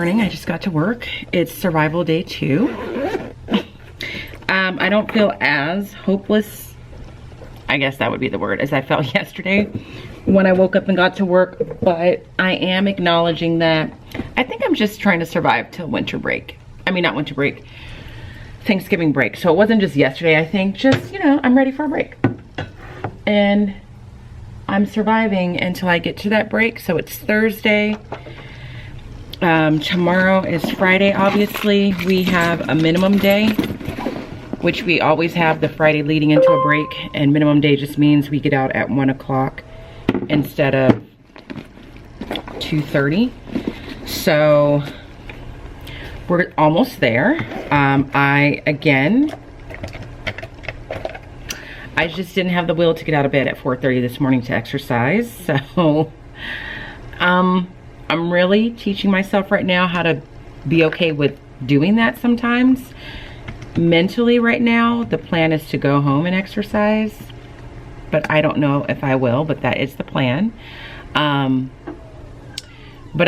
morning. I just got to work. It's survival day 2. I don't feel as hopeless, I guess that would be the word, as I felt yesterday when I woke up and got to work, but I am acknowledging that I think I'm just trying to survive till winter break. I mean, not winter break, Thanksgiving break. So it wasn't just yesterday, I think, just, you know, I'm ready for a break. And I'm surviving until I get to that break. So it's Thursday. Tomorrow is Friday, obviously. We have a minimum day, which we always have the Friday leading into a break. And minimum day just means we get out at 1 o'clock instead of 2:30. So we're almost there. I just didn't have the will to get out of bed at 4:30 this morning to exercise. So I'm really teaching myself right now how to be okay with doing that sometimes. Mentally right now, the plan is to go home and exercise, but I don't know if I will, but that is the plan. But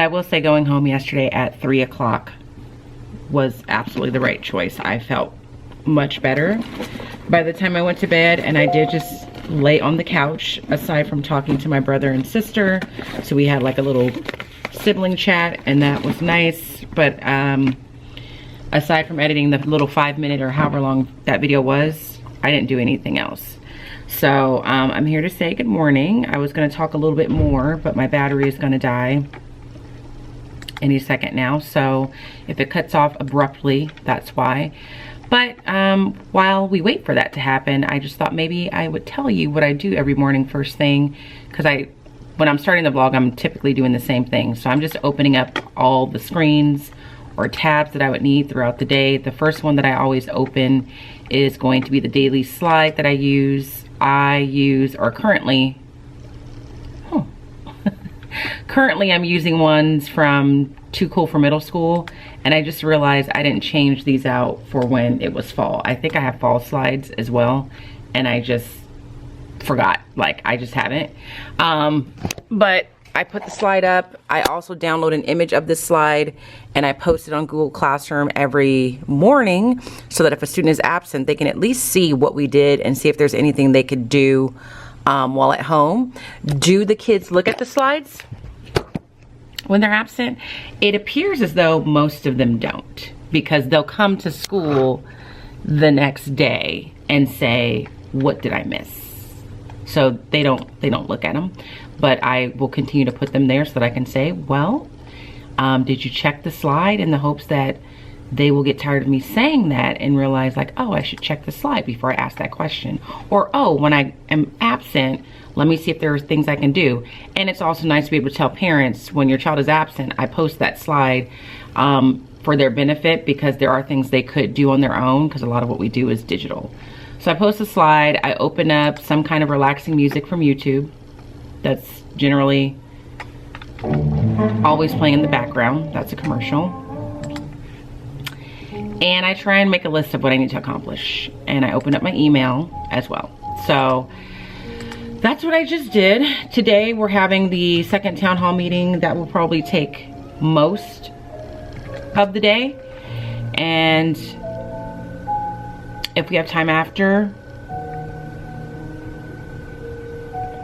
I will say going home yesterday at 3 o'clock was absolutely the right choice. I felt much better by the time I went to bed, and I did just lay on the couch aside from talking to my brother and sister. So we had like a little sibling chat, and that was nice. But aside from editing the little 5-minute or however long that video was, I didn't do anything else. So I'm here to say good morning. I was going to talk a little bit more, but my battery is going to die any second now. So if it cuts off abruptly, that's why. But while we wait for that to happen, I just thought maybe I would tell you what I do every morning first thing, because when I'm starting the vlog, I'm typically doing the same thing. So I'm just opening up all the screens or tabs that I would need throughout the day. The first one that I always open is going to be the daily slide that I use. Currently I'm using ones from Too Cool for Middle School, and I just realized I didn't change these out for when it was fall. I think I have fall slides as well, and I just forgot. Like, I just haven't. But I put the slide up. I also download an image of this slide, and I post it on Google Classroom every morning so that if a student is absent, they can at least see what we did and see if there's anything they could do while at home. Do the kids look at the slides when they're absent? It appears as though most of them don't, because they'll come to school the next day and say, what did I miss? So they don't look at them, but I will continue to put them there so that I can say, well, did you check the slide, in the hopes that they will get tired of me saying that and realize, like, oh, I should check the slide before I ask that question. Or, oh, when I am absent, let me see if there are things I can do. And it's also nice to be able to tell parents, when your child is absent, I post that slide for their benefit, because there are things they could do on their own, because a lot of what we do is digital. So I post a slide, I open up some kind of relaxing music from YouTube that's generally always playing in the background. That's a commercial. And I try and make a list of what I need to accomplish. And I open up my email as well. So that's what I just did. Today we're having the second town hall meeting that will probably take most of the day. And if we have time after,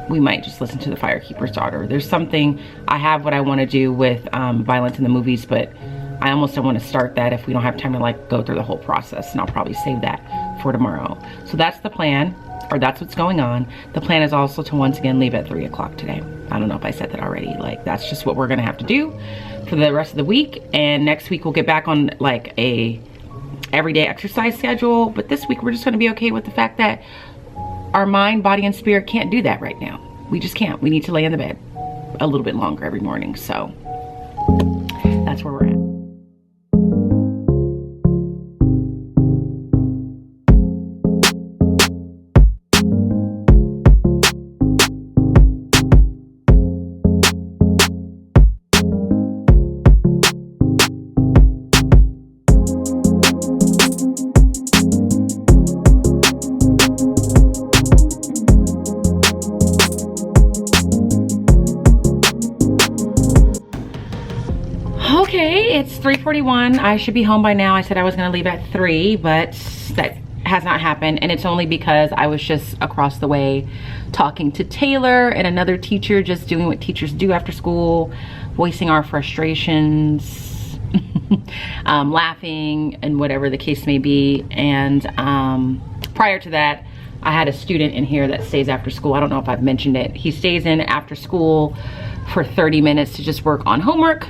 we might just listen to The Firekeeper's Daughter. There's something, I have what I want to do with violence in the movies, but I almost don't want to start that if we don't have time to like go through the whole process, and I'll probably save that for tomorrow. So that's the plan, or that's what's going on. The plan is also to once again leave at 3 o'clock today. I don't know if I said that already. Like, that's just what we're gonna have to do for the rest of the week. And next week we'll get back on like a everyday exercise schedule. But this week we're just gonna be okay with the fact that our mind, body, and spirit can't do that right now. We just can't. We need to lay in the bed a little bit longer every morning. So that's where we're at. Okay, it's 3:41. I should be home by now. I said I was gonna leave at 3, but that has not happened, and it's only because I was just across the way talking to Taylor and another teacher, just doing what teachers do after school, voicing our frustrations, laughing, and whatever the case may be. And prior to that, I had a student in here that stays after school. I don't know if I've mentioned it. He stays in after school for 30 minutes to just work on homework,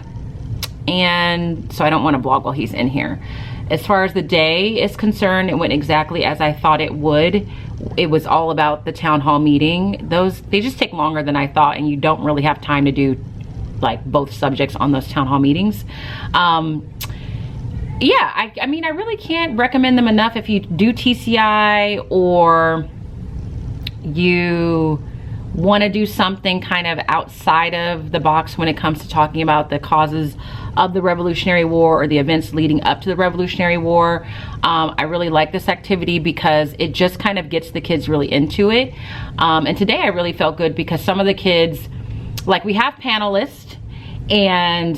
and so I don't want to vlog while he's in here. As far as the day is concerned, it went exactly as I thought it would. It was all about the town hall meeting. They just take longer than I thought, and you don't really have time to do like both subjects on those town hall meetings. Yeah, I mean, I really can't recommend them enough. If you do TCI, or you want to do something kind of outside of the box when it comes to talking about the causes of the Revolutionary War or the events leading up to the Revolutionary War, I really like this activity because it just kind of gets the kids really into it. And today I really felt good because some of the kids, like, we have panelists, and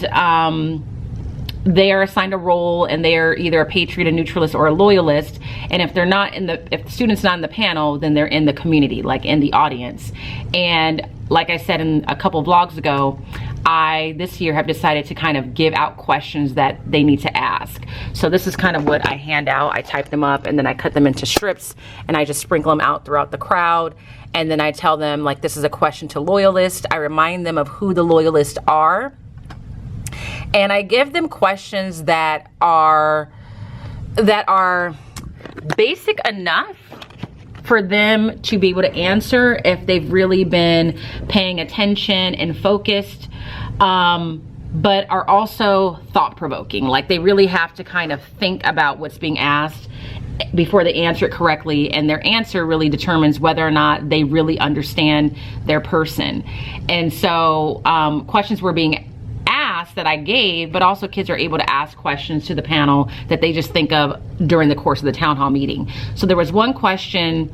they are assigned a role, and they are either a patriot, a neutralist, or a loyalist. And if they're not if the student's not in the panel, then they're in the community, like in the audience. And like I said in a couple vlogs ago, I this year have decided to kind of give out questions that they need to ask. So this is kind of what I hand out. I type them up, and then I cut them into strips, and I just sprinkle them out throughout the crowd. And then I tell them, like, this is a question to loyalists. I remind them of who the loyalists are. And I give them questions that are basic enough for them to be able to answer if they've really been paying attention and focused, but are also thought-provoking. Like, they really have to kind of think about what's being asked before they answer it correctly, and their answer really determines whether or not they really understand their person. And so questions were being asked that I gave, but also kids are able to ask questions to the panel that they just think of during the course of the town hall meeting. So there was one question,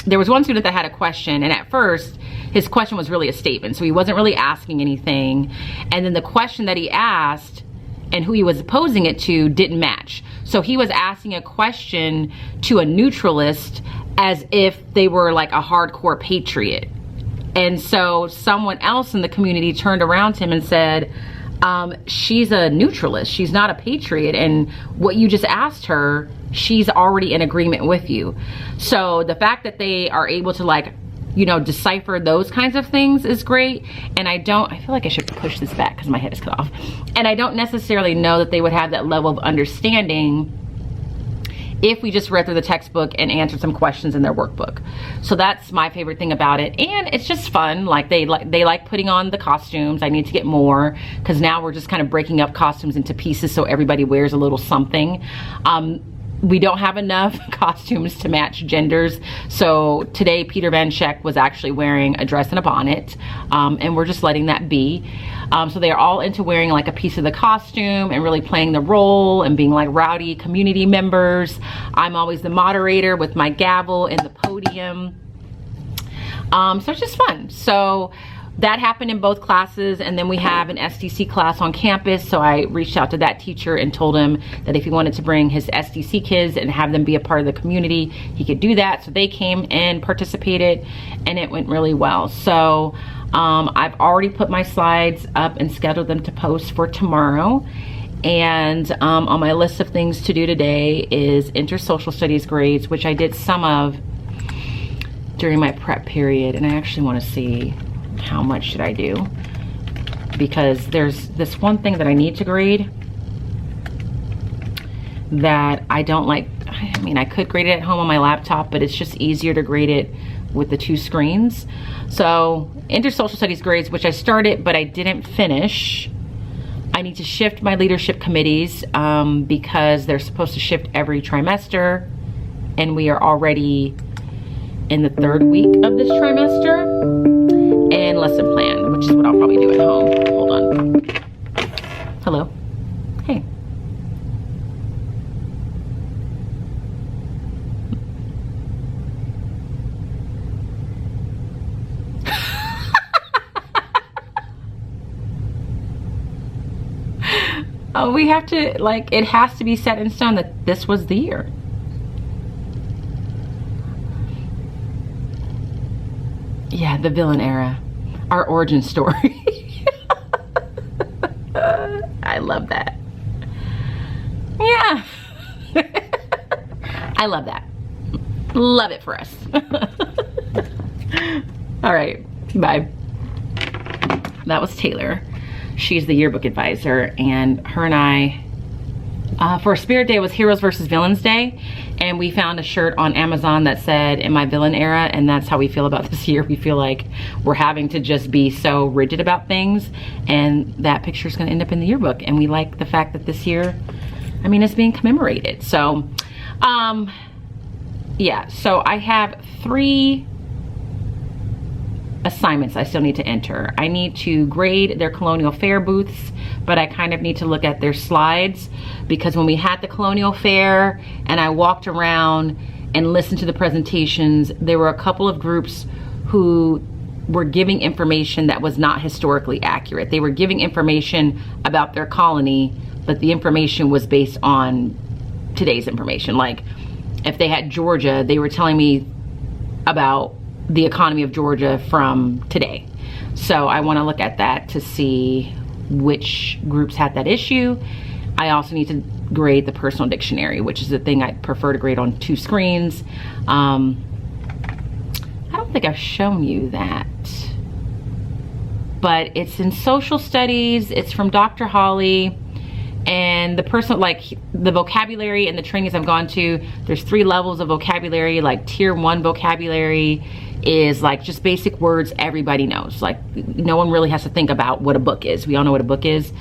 there was one student that had a question, and at first his question was really a statement, so he wasn't really asking anything. And then the question that he asked and who he was posing it to didn't match. So he was asking a question to a neutralist as if they were like a hardcore patriot. And so someone else in the community turned around to him and said, she's a neutralist, she's not a patriot, and what you just asked her, she's already in agreement with you. So the fact that they are able to, like, you know, decipher those kinds of things is great. And I feel like I should push this back because my head is cut off. And I don't necessarily know that they would have that level of understanding if we just read through the textbook and answered some questions in their workbook. So that's my favorite thing about it. And it's just fun. Like, they like putting on the costumes. I need to get more, because now we're just kind of breaking up costumes into pieces so everybody wears a little something. We don't have enough costumes to match genders. So today Peter Van Scheck was actually wearing a dress and a bonnet, and we're just letting that be. So they are all into wearing like a piece of the costume and really playing the role and being like rowdy community members. I'm always the moderator with my gavel and the podium. So it's just fun. So that happened in both classes, and then we have an SDC class on campus. So I reached out to that teacher and told him that if he wanted to bring his SDC kids and have them be a part of the community, he could do that. So they came and participated, and it went really well. So I've already put my slides up and scheduled them to post for tomorrow. And on my list of things to do today is intersocial studies grades, which I did some of during my prep period. And I actually want to see how much should I do, because there's this one thing that I need to grade that I don't like. I mean, I could grade it at home on my laptop, but it's just easier to grade it with the two screens. So intersocial studies grades, which I started but I didn't finish. I need to shift my leadership committees because they're supposed to shift every trimester, and we are already in the 3rd week of this trimester. And lesson plan, which is what I'll probably do at home. Hold on. Hello. Hey. We have to, like, it has to be set in stone that this was the year. Yeah, the villain era. Our origin story. I love that. Yeah. I love that. Love it for us. All right, bye. That was Taylor. She's the yearbook advisor, and her and I, for Spirit Day was Heroes versus Villains Day, and we found a shirt on Amazon that said in my villain era, and that's how we feel about this year. We feel like we're having to just be so rigid about things, and that picture is going to end up in the yearbook, and we like the fact that this year, I mean, it's being commemorated. So yeah, so I have 3 assignments I still need to enter. I need to grade their Colonial Fair booths, but I kind of need to look at their slides, because when we had the Colonial Fair and I walked around and listened to the presentations, there were a couple of groups who were giving information that was not historically accurate. They were giving information about their colony, but the information was based on today's information. Like, if they had Georgia, they were telling me about the economy of Georgia from today. So I want to look at that to see which groups had that issue. I also need to grade the personal dictionary, which is the thing I prefer to grade on 2 screens. I don't think I've shown you that, but it's in social studies. It's from Dr. Holly. And the personal, like, the vocabulary and the trainings I've gone to, there's 3 levels of vocabulary. Like, tier 1 vocabulary is like just basic words everybody knows. Like, no one really has to think about what a book is. We all know what a book is.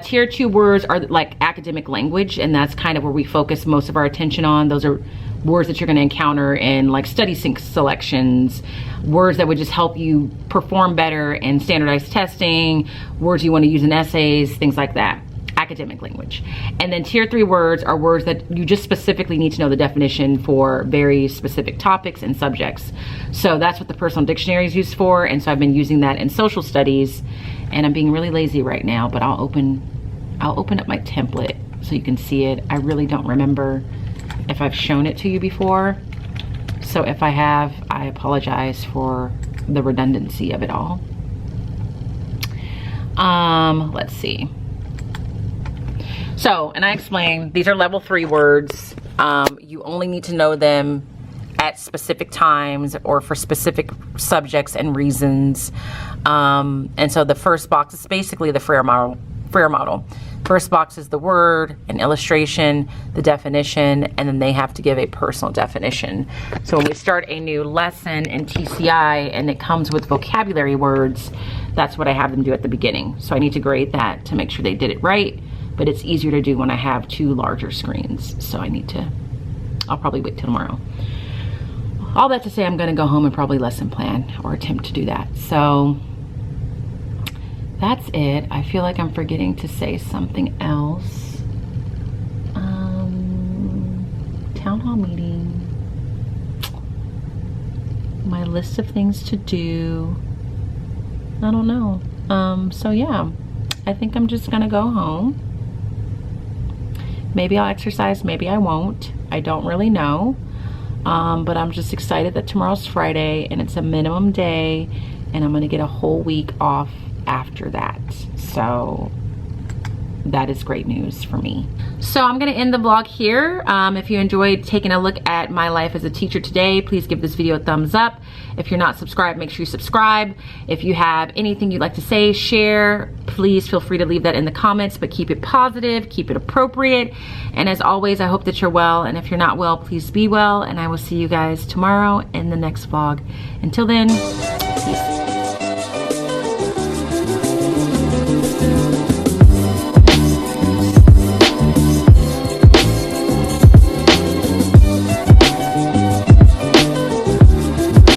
Tier 2 words are like academic language, and that's kind of where we focus most of our attention on. Those are words that you're going to encounter in like study selections, words that would just help you perform better in standardized testing, words you want to use in essays, things like that. Academic language. And then tier 3 words are words that you just specifically need to know the definition for very specific topics and subjects. So that's what the personal dictionary is used for, and so I've been using that in social studies, and I'm being really lazy right now, but I'll open up my template so you can see it. I really don't remember if I've shown it to you before, so if I have, I apologize for the redundancy of it all. Let's see. So, and I explained, these are level 3 words. You only need to know them at specific times or for specific subjects and reasons. And so the first box is basically the Freire model. First box is the word, an illustration, the definition, and then they have to give a personal definition. So when we start a new lesson in TCI and it comes with vocabulary words, that's what I have them do at the beginning. So I need to grade that to make sure they did it right. But it's easier to do when I have 2 larger screens. So I'll probably wait till tomorrow. All that to say, I'm gonna go home and probably lesson plan or attempt to do that. So that's it. I feel like I'm forgetting to say something else. Town hall meeting. My list of things to do. I don't know. So yeah, I think I'm just gonna go home. Maybe I'll exercise, maybe I won't. I don't really know. But I'm just excited that tomorrow's Friday and it's a minimum day, and I'm gonna get a whole week off after that. So that is great news for me. So I'm gonna end the vlog here. If you enjoyed taking a look at my life as a teacher today, please give this video a thumbs up. If you're not subscribed, make sure you subscribe. If you have anything you'd like to say, share, please feel free to leave that in the comments, but keep it positive, keep it appropriate. And as always, I hope that you're well. And if you're not well, please be well. And I will see you guys tomorrow in the next vlog. Until then, peace.